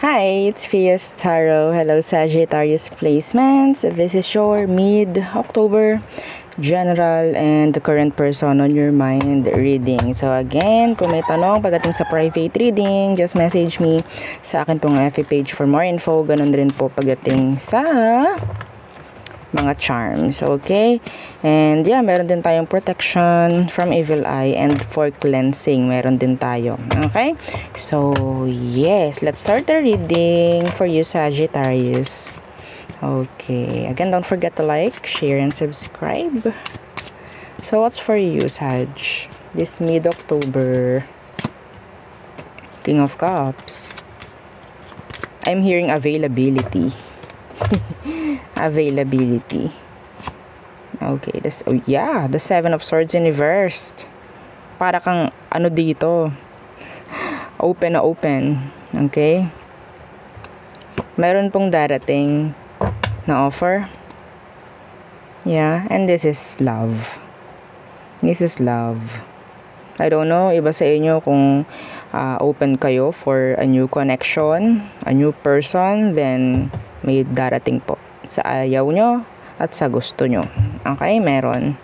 Hi, it's Fias Tarot. Hello, Sagittarius placements. This is your mid-October general and the current person on your mind reading. So again, kung may tanong pagdating sa private reading, just message me sa akin pong FB page for more info. Ganun rin po pagdating sa mga charms, okay? And yeah, meron din tayong protection from evil eye and for cleansing, meron din tayo, okay? So, yes, let's start the reading for you, Sagittarius. Okay, again, don't forget to like, share, and subscribe. So, what's for you, Sag? This mid-October, King of Cups. I'm hearing availability. Availability. Okay, this, oh yeah, the Seven of Swords in reversed. Para kang ano dito, open na open. Okay, meron pong darating na offer. Yeah, and this is love. This is love. I don't know, iba sa inyo kung open kayo for a new connection, a new person, then may darating po sa ayaw nyo at sa gusto nyo. Okay, meron.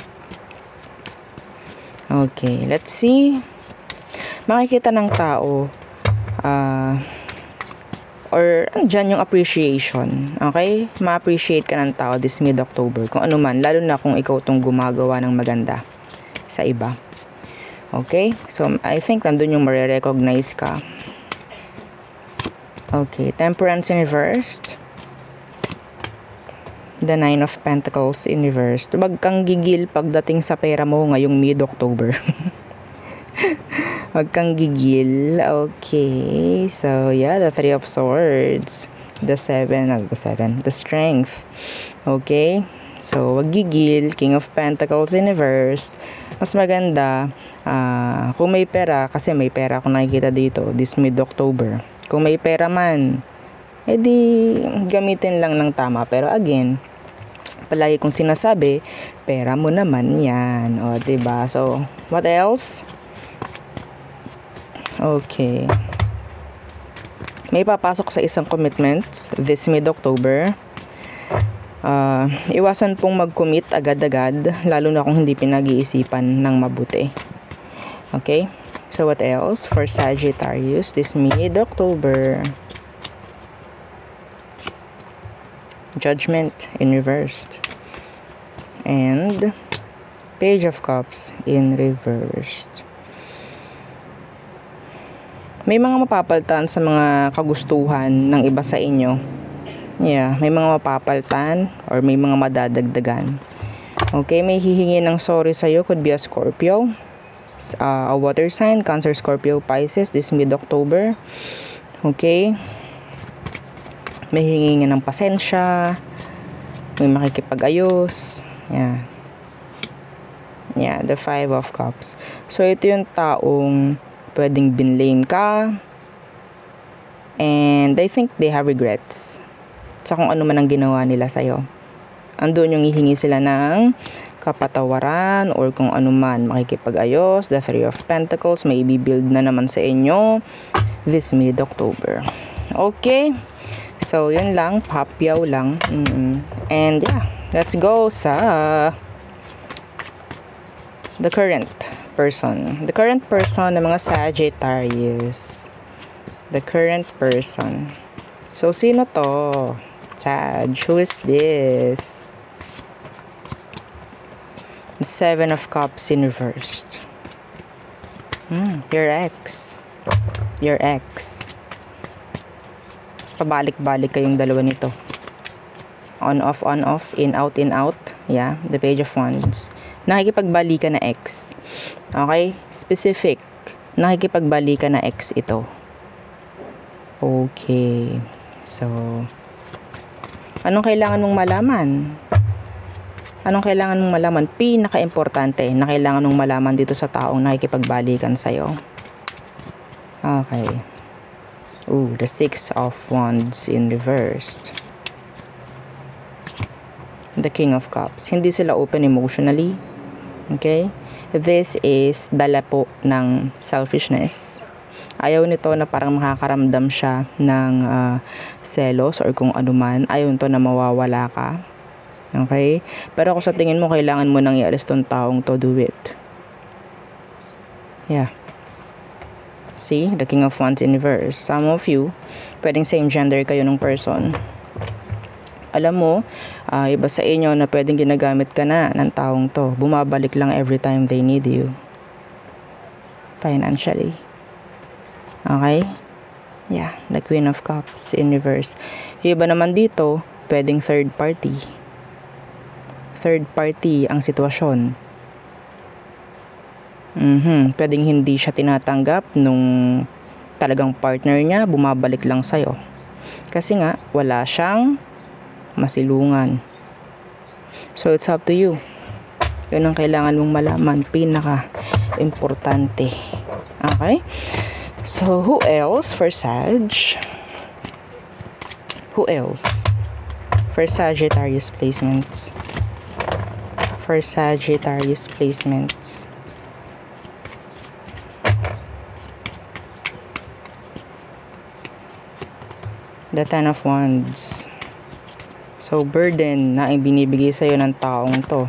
Okay, let's see. Makikita ng tao or andyan yung appreciation. Okay, ma-appreciate ka ng tao this mid-October kung ano man, lalo na kung ikaw tong gumagawa ng maganda sa iba. Okay, so I think nandun yung marirecognize ka. Okay, Temperance in reversed. The Nine of Pentacles in reverse. Huwag kang gigil pagdating sa pera mo ngayong mid-October. Huwag kang gigil. Okay. So, yeah, the Three of Swords. The Strength. Okay. So, huwag gigil. King of Pentacles in reverse. Mas maganda, kung may pera, kasi may pera akong nakikita dito, this mid-October. Kung may pera man, edi gamitin lang ng tama. Pero again, palagi kong sinasabi, pera mo naman yan. O, diba? So, what else? Okay. May papasok sa isang commitment this mid-October. Iwasan pong mag-commit agad-agad, lalo na kung hindi pinag-iisipan ng mabuti. Okay? So, what else for Sagittarius this mid-October? Judgment in reversed. And Page of Cups in reversed. May mga mapapalitan sa mga kagustuhan ng iba sa inyo. Yeah, may mga mapapalitan or may mga madadagdagan. Okay, may hihingi ng sorry sa'yo. Could be a Scorpio, a water sign, Cancer, Scorpio, Pisces this mid-October. Okay, may hihingi ng pasensya, may makikipag-ayos. Yeah. Yeah, the Five of Cups. So, ito yung taong pwedeng binlame ka. And I think they have regrets sa kung ano man ang ginawa nila sa'yo. Andun yung hihingi sila ng kapatawaran or kung ano man, makikipag-ayos. The Three of Pentacles, may i-build na naman sa inyo this mid-October. Okay. So, yun lang. Papyaw lang. And, yeah. Let's go sa the current person. The current person ng mga Sagittarius. The current person. So, sino to? Sag. Who is this? The Seven of Cups in reversed. Your ex. Your ex. Pabalik-balik kayong dalawa nito. On, off, in, out, in, out. Yeah, the Page of Wands. Nakikipagbalikan na ex. Okay? Specific. Nakikipagbalikan na ex ito. Okay. So, anong kailangan mong malaman? Anong kailangan mong malaman? Pinaka-importante na kailangan mong malaman dito sa taong nakikipagbalikan sa'yo. Okay. Ooh, the Six of Wands in reversed. The King of Cups. Hindi sila open emotionally. Okay? This is dala po ng selfishness. Ayaw nito na parang makakaramdam siya ng selos or kung ano man. Ayaw nito na mawawala ka. Okay? Pero kung sa tingin mo, kailangan mo nang ialis tong taong to, do it. Yeah. See? The King of Wands in reverse. Some of you, pwedeng same gender kayo ng person. Alam mo, iba sa inyo na pwedeng ginagamit ka na ng taong to. Bumabalik lang every time they need you. Financially. Okay? Yeah, the Queen of Cups in reverse. Yung iba naman dito, pwedeng third party. Third party ang sitwasyon. Pwedeng hindi siya tinatanggap nung talagang partner niya, bumabalik lang sa'yo. Kasi nga, wala siyang masilungan. So, it's up to you. Yun ang kailangan mong malaman. Pinaka-importante. Okay? So, who else for Sag? Who else? For Sagittarius placements. For Sagittarius placements. The Ten of Wands. So, burden na ibinibigay sa'yo ng taong to.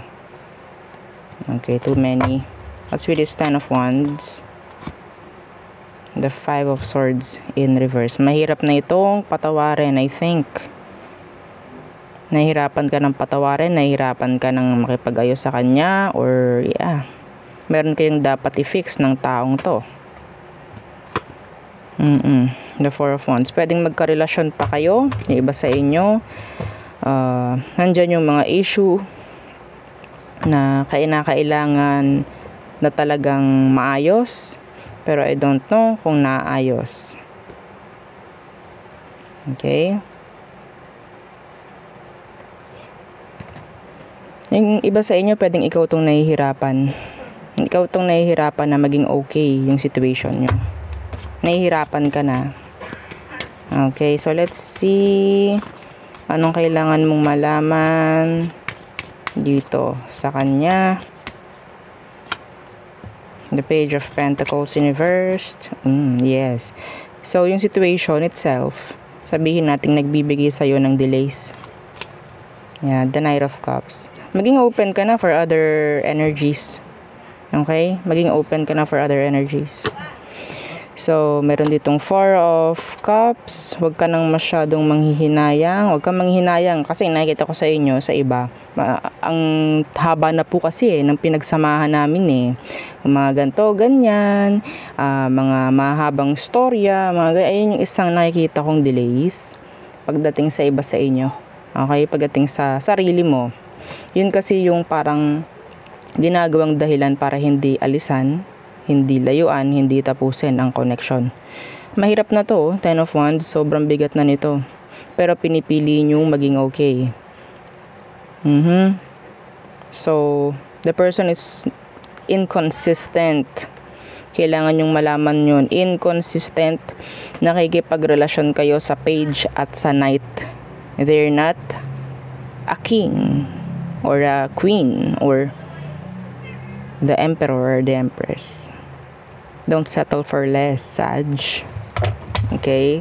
Okay, too many. What's with this Ten of Wands? The Five of Swords in reverse. Mahirap na itong patawarin, I think. Nahihirapan ka ng patawarin, nahihirapan ka ng makipag-ayos sa kanya, or yeah, meron kayong dapat i-fix ng taong to. The Four of Wands. Pwedeng magkarelasyon pa kayo, yung iba sa inyo. Nandyan yung mga issue na kailangan na talagang maayos, pero I don't know kung naayos. Okay? Yung iba sa inyo, pwedeng ikaw tong nahihirapan. Ikaw tong nahihirapan na maging okay yung situation nyo. Nahihirapan ka na. Okay, so let's see anong kailangan mong malaman dito sa kanya. The Page of Pentacles in reverse. Yes. So, yung situation itself, sabihin natin nagbibigay sa'yo ng delays. Yeah, the Knight of Cups. Maging open ka na for other energies. Okay? Maging open ka na for other energies. So, meron ditong Four of Cups. Huwag ka nang masyadong manghihinayang. Huwag kang manghihinayang kasi nakikita ko sa inyo, sa iba. Ang haba na po kasi ng pinagsamahan namin eh. Mga ganto, ganyan. Mga mahabang storya. Ayun yung isang nakikita kong delays. Pagdating sa iba sa inyo. Okay? Pagdating sa sarili mo. Yun kasi yung parang ginagawang dahilan para hindi alisan, hindi layuan, hindi tapusin ang connection. Mahirap na to, Ten of Wands, sobrang bigat na nito. Pero pinipili nyo maging okay. So, the person is inconsistent. Kailangan yung malaman yun. Inconsistent. Nakikipagrelasyon kayo sa Page at sa Knight. They're not a king or a queen or the emperor or the empress. Don't settle for less, Sag. Okay?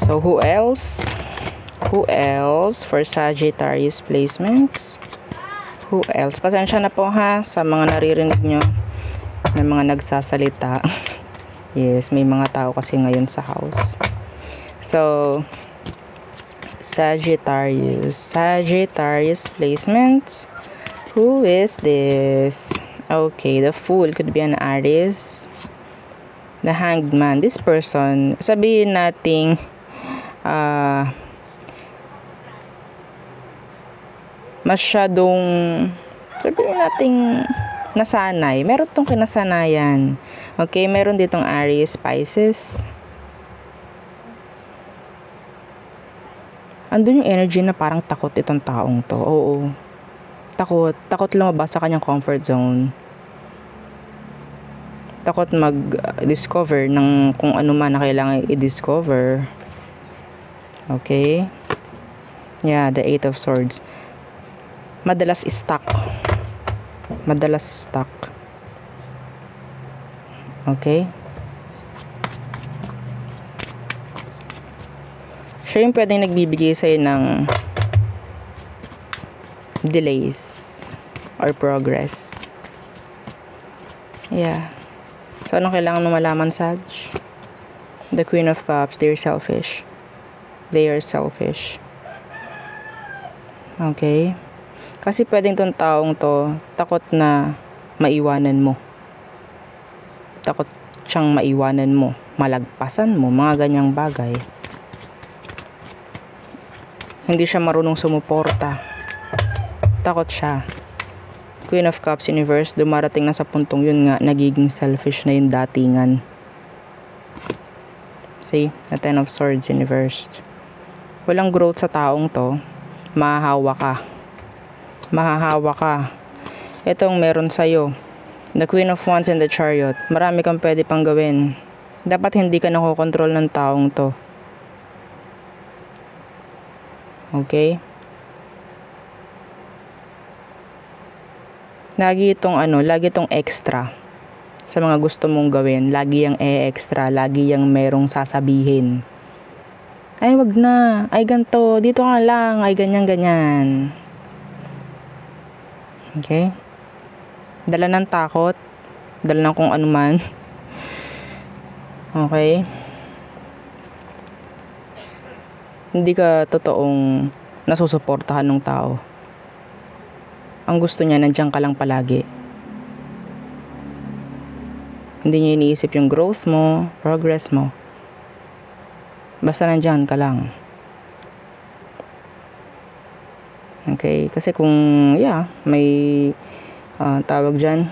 So, who else? Who else for Sagittarius placements? Who else? Pasensya na po ha sa mga naririnig nyo na mga nagsasalita. Yes, may mga tao kasi ngayon sa house. So, Sagittarius placements. Who is this? Okay, the Fool could be an artist. The Hanged Man. This person, sabihin nating masyadong, sabihin nating nasanay. Meron tong kinasanayan. Okay, meron ditong Aries, Pisces. Andun yung energy na parang takot itong taong to. Oo. Takot lumabas sa kanyang comfort zone. Takot mag-discover ng kung ano man na kailangan i-discover. Okay? Yeah, the Eight of Swords. Madalas stuck. Okay? Siya yung pwedeng nagbibigay sa'yo ng delays or progress. Yeah. So, anong kailangan mo malaman, Sag? The Queen of Cups, they're selfish. They are selfish. Okay? Kasi pwedeng tong taong to, takot na maiwanan mo. Takot siyang maiwanan mo. Malagpasan mo, mga ganyang bagay. Hindi siya marunong sumuporta. Takot siya. Queen of Cups Universe, dumarating na sa puntong yun nga, nagiging selfish na yung datingan. See? The Ten of Swords Universe. Walang growth sa taong to. Mahahawa ka. Mahahawa ka. Itong meron sa'yo. The Queen of Wands and the Chariot. Marami kang pwede pang gawin. Dapat hindi ka nakokontrol ng taong to. Okay? Lagi itong extra sa mga gusto mong gawin. Lagi yung extra, lagi yung merong sasabihin. Ay, wag na. Ay, ganto. Dito ka lang. Ay, ganyan. Okay? Dala ng takot. Dala ng kung ano man. Okay? Hindi ka totoong nasusuportahan ng tao. Ang gusto niya, nandiyan ka lang palagi. Hindi niya iniisip yung growth mo, progress mo. Basta nandiyan ka lang. Okay? Kasi kung, may tawag dyan,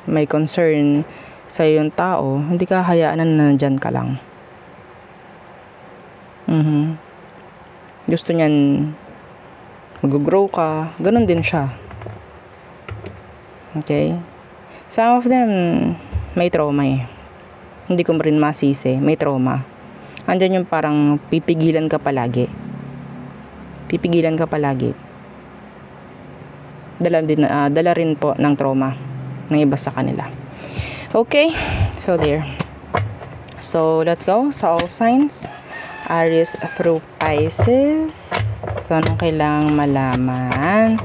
may concern sa yung tao, hindi ka hayaan na nandiyan ka lang. Gusto niyan mag-grow ka, ganun din siya. Okay? Some of them may trauma eh. Hindi ko rin masisi, may trauma. Andyan yung parang pipigilan ka palagi. Dala rin po ng trauma ng iba sa kanila. Okay? So there. So let's go sa all signs. Aries through Pisces. So, anong kailangang malaman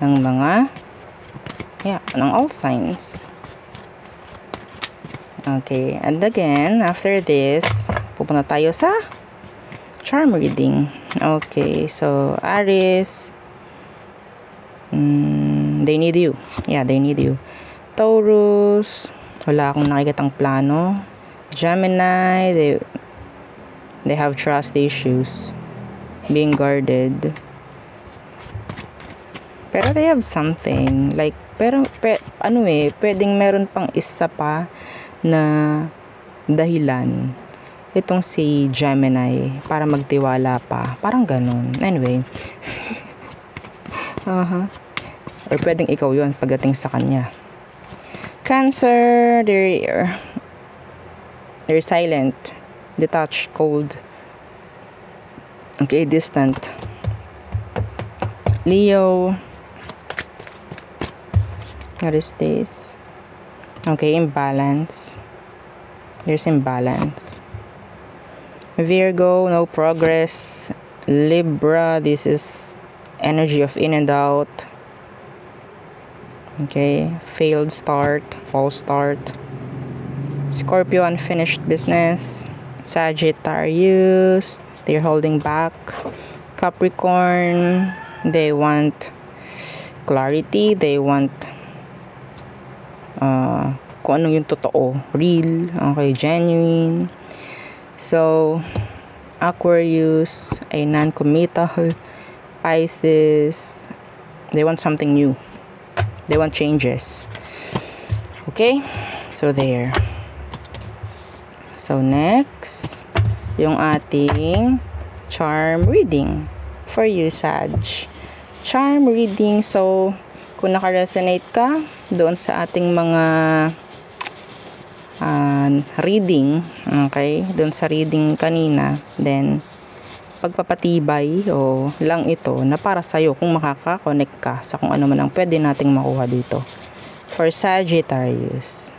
ng mga ng all signs. Okay, and again, after this, pupunta tayo sa charm reading. Okay, so Aries, they need you. Yeah, they need you. Taurus, wala akong nakikitang plano. Gemini, they have trust issues, being guarded. Pero they have something like, pwedeng meron pang isa pa na dahilan itong si Gemini para magtiwala pa, parang ganun. Anyway. Or pwedeng ikaw yun pagdating sa kanya. Cancer, they're silent, detached, cold. Okay, distant. Leo, what is this? Okay, imbalance. There's imbalance. Virgo, no progress. Libra, this is energy of in and out. Okay, failed start, false start. Scorpio, unfinished business. Sagittarius, they're holding back. Capricorn, they want clarity, they want kung ano yung totoo, real, okay, genuine. So Aquarius, a non-committal. Pisces, they want something new, they want changes. Okay, so there. So next, yung ating charm reading for you, Sag. Charm reading. So kung naka-resonate ka doon sa ating mga reading, okay, doon sa reading kanina, then pagpapatibay o lang ito na para sa'yo kung makaka-connect ka sa kung ano man ang pwede nating makuha dito. For Sagittarius,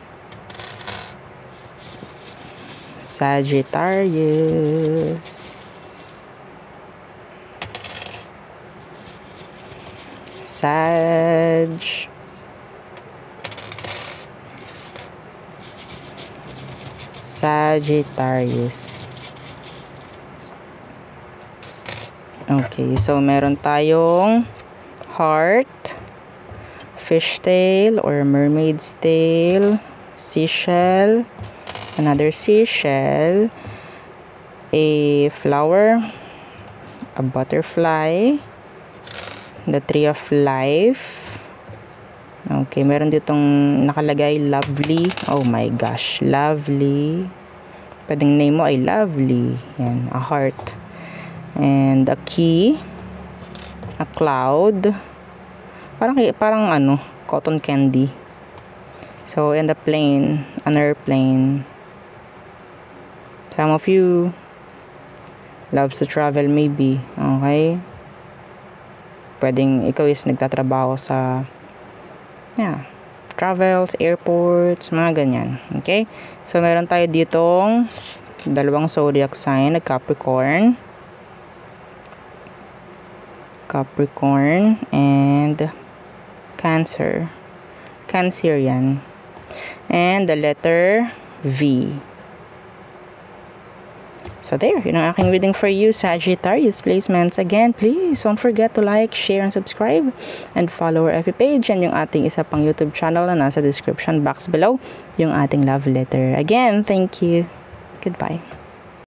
Sag. Sagittarius. Okay, so meron tayong heart, fishtail or mermaid's tail, seashell, another seashell, a flower, a butterfly, the tree of life. Okay, meron ditong nakalagay lovely. Oh my gosh, lovely. Pwedeng name mo ay lovely. Yan, a heart. And a key, a cloud. Parang ano, cotton candy. So, and a plane, an airplane. Some of you loves to travel maybe. Okay? Pwedeng ikaw is nagtatrabaho sa travels, airports, mga ganyan. Okay? So, meron tayo ditong dalawang zodiac sign, Capricorn. Capricorn and Cancer. Cancerian. And the letter V. So there, yun ang aking reading for you, Sagittarius placements. Again, please don't forget to like, share, and subscribe. And follow our FB page and yung ating isa pang YouTube channel na nasa description box below, yung ating love letter. Again, thank you. Goodbye.